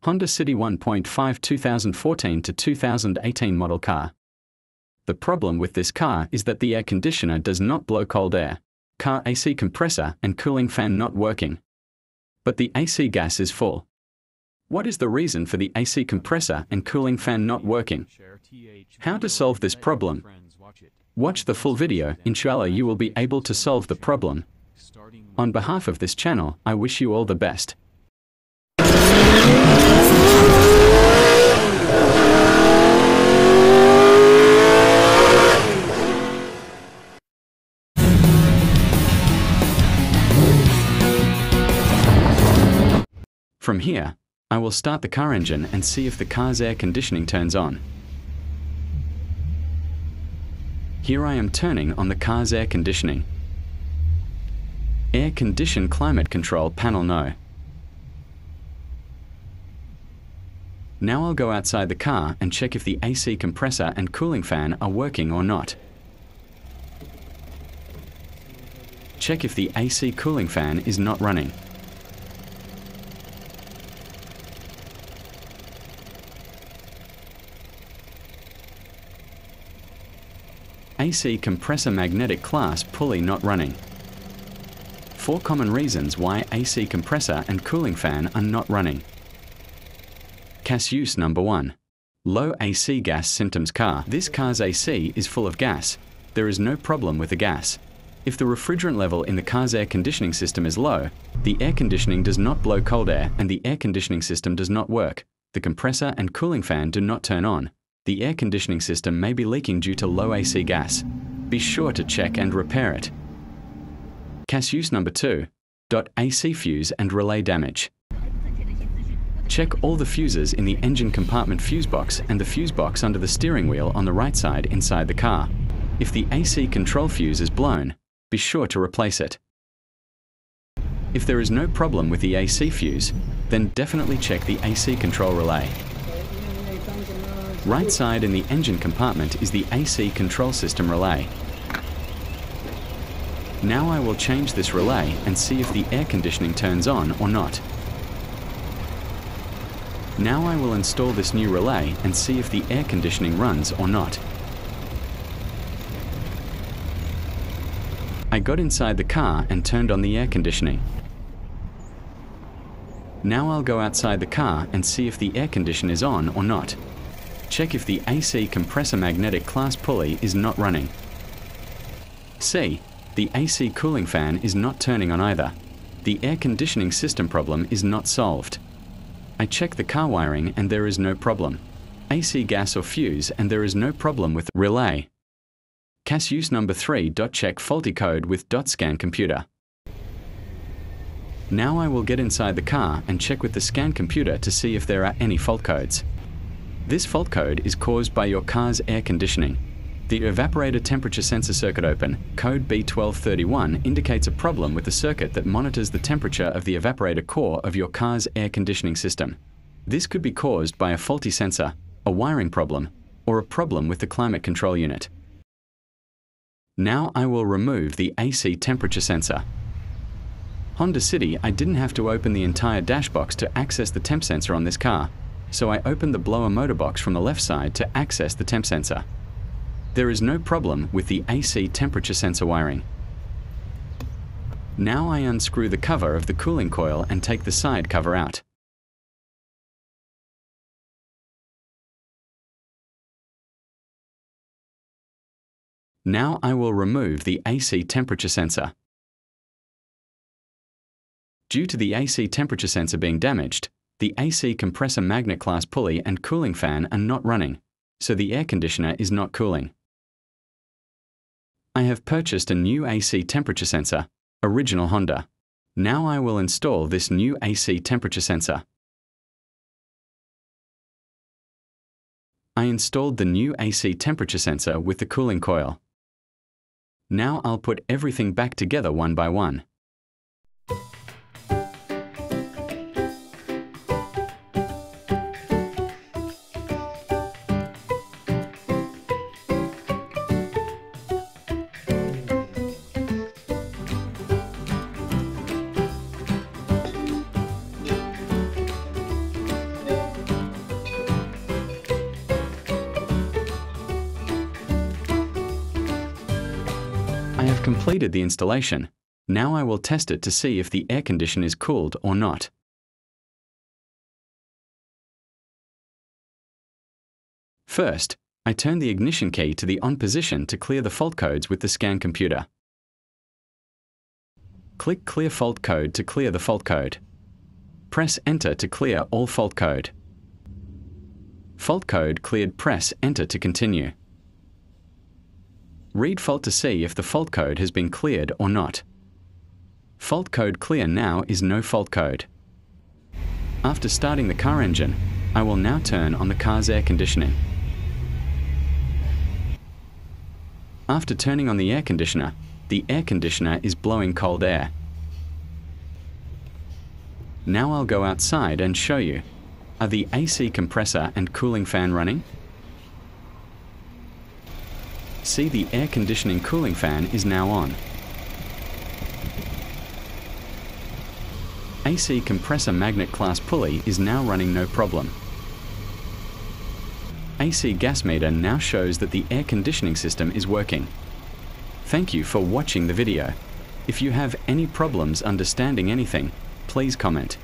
Honda City 1.5 2014 to 2018 model car. The problem with this car is that the air conditioner does not blow cold air, car AC compressor and cooling fan not working. But the AC gas is full. What is the reason for the AC compressor and cooling fan not working? How to solve this problem? Watch the full video, inshallah you will be able to solve the problem. On behalf of this channel, I wish you all the best. From here, I will start the car engine and see if the car's air conditioning turns on. Here I am turning on the car's air conditioning. Air condition climate control panel no. Now I'll go outside the car and check if the AC compressor and cooling fan are working or not. Check if the AC cooling fan is not running. AC compressor magnetic class pulley not running. 4 common reasons why AC compressor and cooling fan are not running. Gas use number 1. Low AC gas symptoms car. This car's AC is full of gas. There is no problem with the gas. If the refrigerant level in the car's air conditioning system is low, the air conditioning does not blow cold air and the air conditioning system does not work. The compressor and cooling fan do not turn on. The air conditioning system may be leaking due to low AC gas. Be sure to check and repair it. Gas use number 2. AC fuse and relay damage. Check all the fuses in the engine compartment fuse box and the fuse box under the steering wheel on the right side inside the car. If the AC control fuse is blown, be sure to replace it. If there is no problem with the AC fuse, then definitely check the AC control relay. Right side in the engine compartment is the AC control system relay. Now I will change this relay and see if the air conditioning turns on or not. Now I will install this new relay and see if the air conditioning runs or not. I got inside the car and turned on the air conditioning. Now I'll go outside the car and see if the air condition is on or not. Check if the AC compressor magnetic class pulley is not running. C. The AC cooling fan is not turning on either. The air conditioning system problem is not solved. I checked the car wiring and there is no problem. AC gas or fuse and there is no problem with relay. Gas use number 3. Check faulty code with .scan computer. Now I will get inside the car and check with the scan computer to see if there are any fault codes. This fault code is caused by your car's air conditioning. The evaporator temperature sensor circuit open, code B1231, indicates a problem with the circuit that monitors the temperature of the evaporator core of your car's air conditioning system. This could be caused by a faulty sensor, a wiring problem, or a problem with the climate control unit. Now I will remove the AC temperature sensor. Honda City, I didn't have to open the entire dash box to access the temp sensor on this car, so I opened the blower motor box from the left side to access the temp sensor. There is no problem with the AC temperature sensor wiring. Now I unscrew the cover of the cooling coil and take the side cover out. Now I will remove the AC temperature sensor. Due to the AC temperature sensor being damaged, the AC compressor magnet class pulley and cooling fan are not running, so the air conditioner is not cooling. I have purchased a new AC temperature sensor, original Honda. Now I will install this new AC temperature sensor. I installed the new AC temperature sensor with the cooling coil. Now I'll put everything back together one by one. I've completed the installation. Now I will test it to see if the air conditioner is cooled or not. First, I turn the ignition key to the on position to clear the fault codes with the scan computer. Click Clear Fault Code to clear the fault code. Press Enter to clear all fault code. Fault code cleared. Press Enter to continue. Read fault to see if the fault code has been cleared or not. Fault code clear now is no fault code. After starting the car engine, I will now turn on the car's air conditioning. After turning on the air conditioner is blowing cold air. Now I'll go outside and show you. Are the AC compressor and cooling fan running? See, the air conditioning cooling fan is now on. AC compressor magnet class pulley is now running no problem. AC gas meter now shows that the air conditioning system is working. Thank you for watching the video. If you have any problems understanding anything, please comment.